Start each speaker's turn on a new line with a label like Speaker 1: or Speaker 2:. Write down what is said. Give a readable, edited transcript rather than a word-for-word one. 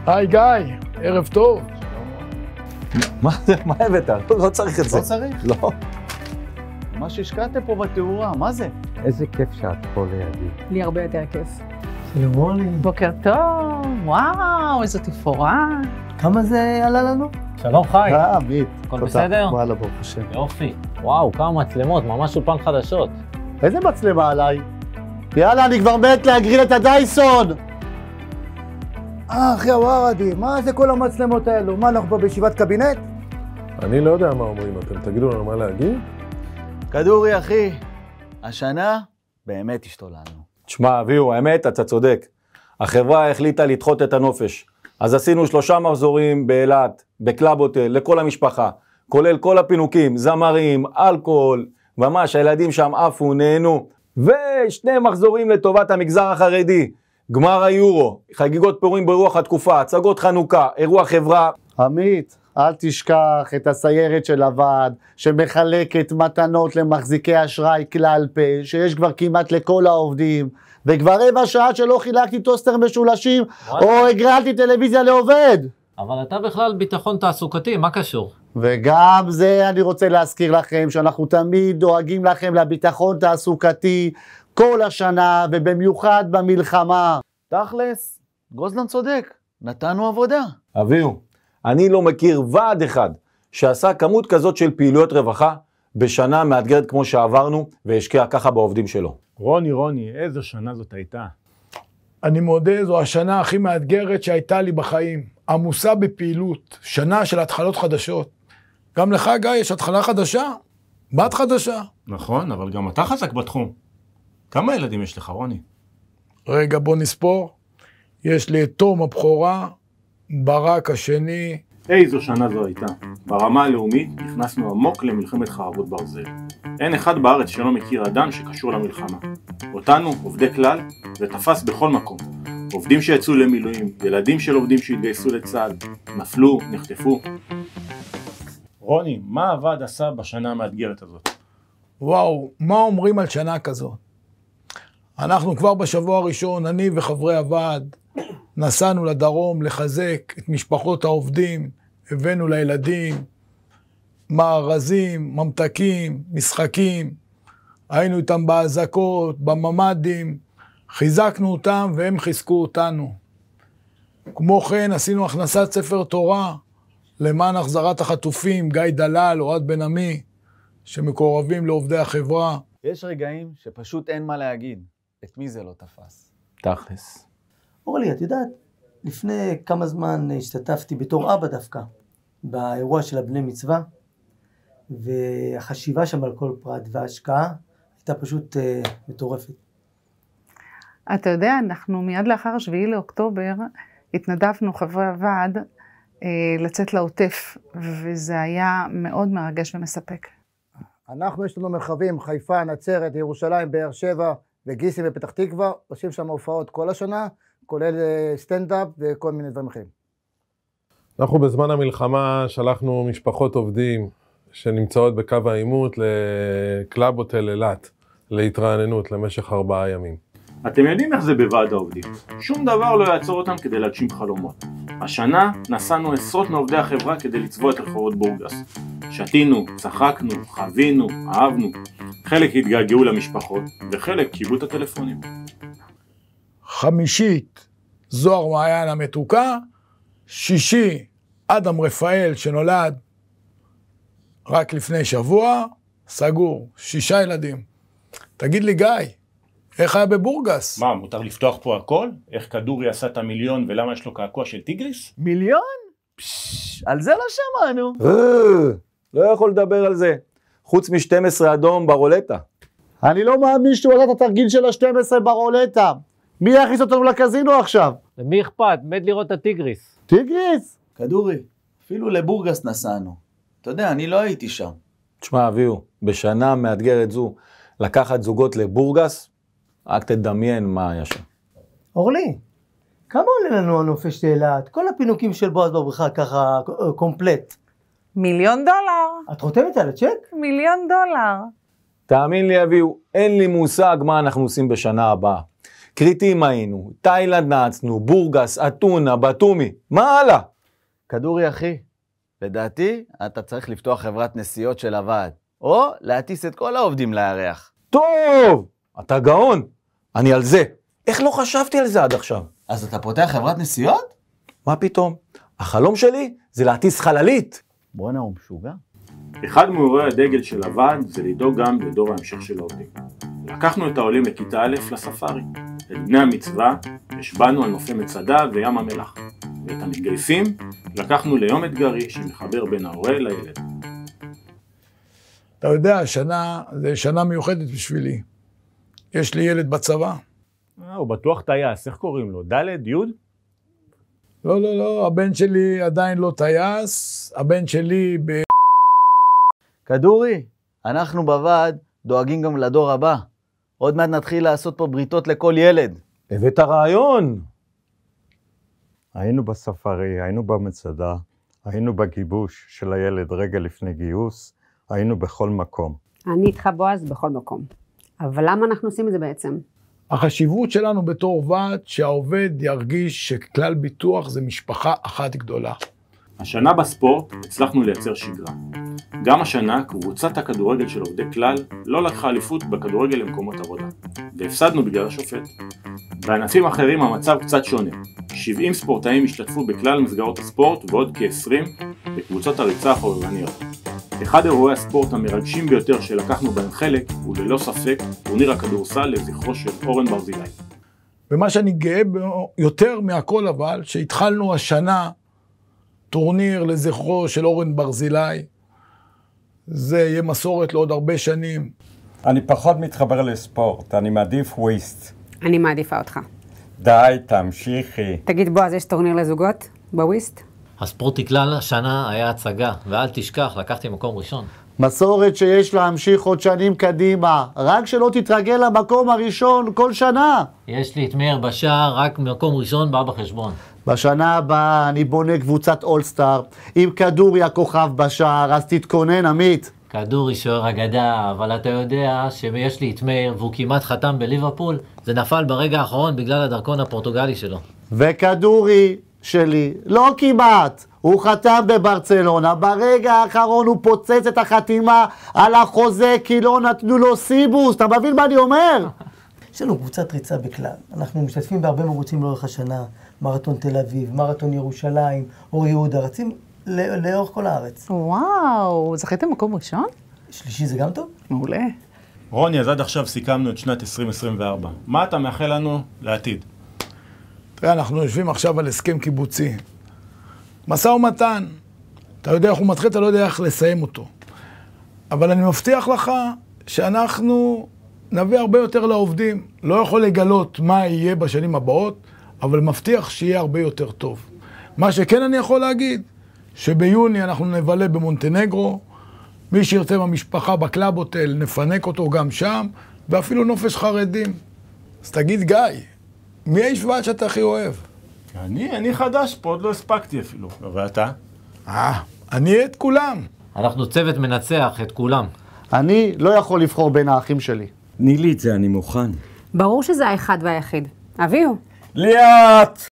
Speaker 1: היי גיא, ערב טוב.
Speaker 2: מה זה? מה הבאת? לא צריך את זה.
Speaker 3: לא צריך?
Speaker 2: לא.
Speaker 3: מה שהשקעתם פה בתאורה, מה זה?
Speaker 4: איזה כיף שאת פה לידי.
Speaker 5: לי הרבה יותר כיף.
Speaker 4: שלום רוני.
Speaker 5: בוקר טוב, וואו, איזו תפאורה.
Speaker 4: כמה זה עלה לנו?
Speaker 6: שלום חי.
Speaker 3: עמית.
Speaker 6: הכל בסדר?
Speaker 3: וואלה, ברוך השם.
Speaker 6: יופי. וואו, כמה מצלמות, ממש אולפן חדשות.
Speaker 3: איזה מצלמה עליי? יאללה, אני כבר מת להגריל את הדייסון!
Speaker 7: אחי הווארדי, מה זה כל המצלמות האלו? מה, אנחנו פה בישיבת קבינט?
Speaker 8: אני לא יודע מה אומרים, אתם תגידו לנו מה להגיד?
Speaker 3: כדורי, אחי, השנה באמת השתוללנו.
Speaker 2: תשמע, אביהו, האמת, אתה צודק. החברה החליטה לדחות את הנופש. אז עשינו 3 מחזורים באילת, בקלאב הוטל, לכל המשפחה, כולל כל הפינוקים, זמרים, אלכוהול, ממש, הילדים שם עפו, נהנו. ו2 מחזורים לטובת המגזר החרדי, גמר היורו, חגיגות פורים ברוח התקופה, הצגות חנוכה, אירוע חברה.
Speaker 3: עמית, אל תשכח את הסיירת של הוועד, שמחלקת מתנות למחזיקי אשראי כלל פה, שיש כבר כמעט לכל העובדים, וכבר 15 שעה שלא חילקתי טוסטר משולשים, או הגרלתי טלוויזיה לעובד.
Speaker 6: אבל אתה בכלל ביטחון תעסוקתי, מה קשור?
Speaker 3: וגם זה אני רוצה להזכיר לכם, שאנחנו תמיד דואגים לכם לביטחון תעסוקתי, כל השנה, ובמיוחד במלחמה. תכלס, גוזלן צודק, נתנו עבודה.
Speaker 2: אביהו, אני לא מכיר ועד אחד שעשה כמות כזאת של פעילויות רווחה בשנה מאתגרת כמו שעברנו, והשקיע ככה בעובדים שלו.
Speaker 1: רוני, איזו שנה זאת הייתה? אני מודה, זו השנה הכי מאתגרת שהייתה לי בחיים. עמוסה בפעילות, שנה של התחלות חדשות. גם לך, גיא, יש התחלה חדשה? בת חדשה.
Speaker 8: נכון, אבל גם אתה חזק בתחום. כמה ילדים יש לך, רוני?
Speaker 1: רגע, בוא נספור. יש לי את תום הבכורה, ברק השני.
Speaker 8: איזו שנה זו הייתה. ברמה הלאומית נכנסנו עמוק למלחמת חרבות ברזל. אין אחד בארץ שלא מכיר אדם שקשור למלחמה. אותנו, עובדי כלל, זה תפס בכל מקום. עובדים שיצאו למילואים, ילדים של עובדים שהתגייסו לצה"ל, נפלו, נחטפו. רוני, מה הוועד עשה בשנה המאתגרת הזאת?
Speaker 1: וואו, מה אומרים על שנה כזאת? אנחנו כבר בשבוע הראשון, אני וחברי הוועד, נסענו לדרום לחזק את משפחות העובדים, הבאנו לילדים, מארזים, ממתקים, משחקים, היינו איתם בהזקות, בממדים, חיזקנו אותם והם חיזקו אותנו. כמו כן עשינו הכנסת ספר תורה למען החזרת החטופים, גיא דלל, אוהד בן עמי, שמקורבים לעובדי החברה.
Speaker 3: יש רגעים שפשוט אין מה להגיד, את מי זה לא תפס.
Speaker 2: תכלס.
Speaker 4: אורלי, את יודעת, לפני כמה זמן השתתפתי בתור אבא דווקא, באירוע של הבני מצווה, והחשיבה שם על כל פרט וההשקעה הייתה פשוט מטורפת.
Speaker 5: אתה יודע, אנחנו מיד לאחר 7 לאוקטובר התנדבנו חברי הוועד לצאת לעוטף, וזה היה מאוד מרגש ומספק.
Speaker 7: אנחנו יש לנו מרחבים, חיפה, נצרת, ירושלים, באר שבע וגיסי ופתח תקווה, עושים שם הופעות כל השנה, כולל סטנדאפ וכל מיני דברים אחרים.
Speaker 8: אנחנו בזמן המלחמה שלחנו משפחות עובדים שנמצאות בקו העימות לקלאב הוטל אילת, להתרעננות למשך 4 ימים.
Speaker 9: אתם יודעים איך זה בוועד העובדים. שום דבר לא יעצור אותם כדי להגשים חלומות. השנה נסענו עשרות מעובדי החברה כדי לצבוע את רחובות בורגס. שתינו, צחקנו, חווינו, אהבנו. חלק התגעגעו למשפחות, וחלק קיבלו את הטלפונים.
Speaker 1: חמישית, זוהר מעיין המתוקה. 6, אדם רפאל שנולד רק לפני שבוע, סגור, 6 ילדים. תגיד לי גיא, איך היה בבורגס?
Speaker 9: מה, מותר לפתוח פה הכל? איך כדורי עשה את המיליון ולמה יש לו קעקוע של טיגריס?
Speaker 3: מיליון? על זה לא שמענו.
Speaker 2: לא יכול לדבר על זה. חוץ מ-12 אדום ברולטה.
Speaker 3: אני לא מאמין שהוא עשה את התרגיל של ה-12 ברולטה. מי יכניס אותנו לקזינו עכשיו?
Speaker 6: למי אכפת? מת לראות את הטיגריס.
Speaker 3: טיגריס?
Speaker 10: כדורי, אפילו לבורגס נסענו. אתה יודע, אני לא הייתי שם.
Speaker 2: תשמע, אביהו, בשנה מאתגרת זו, לקחת זוגות לבורגס, רק תדמיין מה היה שם.
Speaker 4: אורלי, כמה עולה לנו הנופש לאילת? כל הפינוקים של בועז בבריכה ככה קומפלט.
Speaker 5: $1,000,000.
Speaker 4: את חותמת על הצ'ק?
Speaker 5: $1,000,000.
Speaker 2: תאמין לי, אביהו, אין לי מושג מה אנחנו עושים בשנה הבאה. קריטים היינו, תאילנד נעצנו, בורגס, אתונה, בטומי, מה הלאה?
Speaker 3: כדורי אחי, לדעתי אתה צריך לפתוח חברת נסיעות של הוועד, או להטיס את כל העובדים לירח.
Speaker 2: טוב, אתה גאון, אני על זה. איך לא חשבתי על זה עד עכשיו?
Speaker 3: אז אתה פותח חברת נסיעות?
Speaker 2: מה פתאום? החלום שלי זה להטיס חללית.
Speaker 3: בואנה, הוא משוגע.
Speaker 8: אחד מאירועי הדגל של הוועד זה לדאוג גם לדור ההמשך של העובדים. לקחנו את העולים לכיתה א' לספארי. את בני המצווה השבענו על נופי מצדה וים המלח. ואת המתגייסים לקחנו ליום אתגרי שמחבר בין ההורה לילד.
Speaker 1: אתה יודע, השנה זה שנה מיוחדת בשבילי. יש לי ילד בצבא.
Speaker 9: הוא בטוח טייס, איך קוראים לו? ד' י'?
Speaker 1: לא, הבן שלי עדיין לא טייס, הבן שלי
Speaker 3: כדורי, אנחנו בוועד דואגים גם לדור הבא. עוד מעט נתחיל לעשות פה בריתות לכל ילד.
Speaker 2: הבאת רעיון.
Speaker 11: היינו בספארי, היינו במצדה, היינו בגיבוש של הילד רגע לפני גיוס, היינו בכל מקום.
Speaker 12: אני איתך בועז בכל מקום. אבל למה אנחנו עושים את זה בעצם?
Speaker 1: החשיבות שלנו בתור ועד שהעובד ירגיש שכלל ביטוח זה משפחה אחת גדולה.
Speaker 8: השנה בספורט הצלחנו לייצר שגרה. גם השנה קבוצת הכדורגל של עובדי כלל לא לקחה אליפות בכדורגל למקומות עבודה, והפסדנו בגלל השופט. בענפים אחרים המצב קצת שונה. 70 ספורטאים השתתפו בכלל מסגרות הספורט ועוד כ-20 בקבוצות הריצה החובבניות. אחד אירועי הספורט המרגשים ביותר שלקחנו בהם חלק הוא ללא ספק טורניר הכדורסל לזכרו של אורן ברזילי.
Speaker 1: ומה שאני גאה יותר מהכל אבל, שהתחלנו השנה טורניר לזכרו של אורן ברזילי, זה יהיה מסורת לעוד הרבה שנים.
Speaker 11: אני פחות מתחבר לספורט, אני מעדיף וויסט.
Speaker 12: אני מעדיפה אותך.
Speaker 11: די, תמשיכי.
Speaker 12: תגיד בועז, יש טורניר לזוגות בוויסט?
Speaker 6: הספורט כלל השנה היה הצגה, ואל תשכח, לקחתי מקום ראשון.
Speaker 3: מסורת שיש להמשיך עוד שנים קדימה, רק שלא תתרגל למקום הראשון כל שנה.
Speaker 6: יש לי את מאיר בשער, רק מקום ראשון בא בחשבון.
Speaker 3: בשנה הבאה אני בונה קבוצת אולסטאר, עם כדורי הכוכב בשער, אז תתכונן עמית.
Speaker 6: כדורי שוער אגדה, אבל אתה יודע שיש לי את מאיר והוא כמעט חתם בליברפול, זה נפל ברגע האחרון בגלל הדרכון הפורטוגלי שלו.
Speaker 3: וכדורי שלי, לא כמעט, הוא חתם בברצלונה, ברגע האחרון הוא פוצץ את החתימה על החוזה כי לא נתנו לו סיבוס, אתה מבין מה אני אומר?
Speaker 4: יש לנו קבוצת ריצה בכלל, אנחנו משתתפים בהרבה מרוצים לאורך השנה, מרתון תל אביב, מרתון ירושלים, אור יהודה, רצים לאורך כל הארץ.
Speaker 5: וואו, זכיתם מקום ראשון?
Speaker 4: שלישי זה גם טוב?
Speaker 5: מעולה.
Speaker 8: רוני, אז עד עכשיו סיכמנו את שנת 2024. מה אתה מאחל לנו לעתיד?
Speaker 1: תראה, אנחנו יושבים עכשיו על הסכם קיבוצי. משא ומתן. אתה יודע איך הוא מתחיל, אתה לא יודע איך לסיים אותו. אבל אני מבטיח לך שאנחנו נביא הרבה יותר לעובדים. לא יכול לגלות מה יהיה בשנים הבאות, אבל מבטיח שיהיה הרבה יותר טוב. מה שכן אני יכול להגיד, שביוני אנחנו נבלה במונטנגרו, מי שירצה במשפחה בקלאב הוטל, נפנק אותו גם שם, ואפילו נופש חרדים. אז תגיד גיא, מי האיש ועד שאתה הכי אוהב?
Speaker 8: אני חדש פה, עוד לא הספקתי אפילו. ואתה?
Speaker 1: אני את כולם.
Speaker 6: אנחנו צוות מנצח את כולם.
Speaker 3: אני לא יכול לבחור בין האחים שלי.
Speaker 11: תני לי את זה, אני מוכן.
Speaker 12: ברור שזה האחד והיחיד. אביהו.
Speaker 11: ליאת!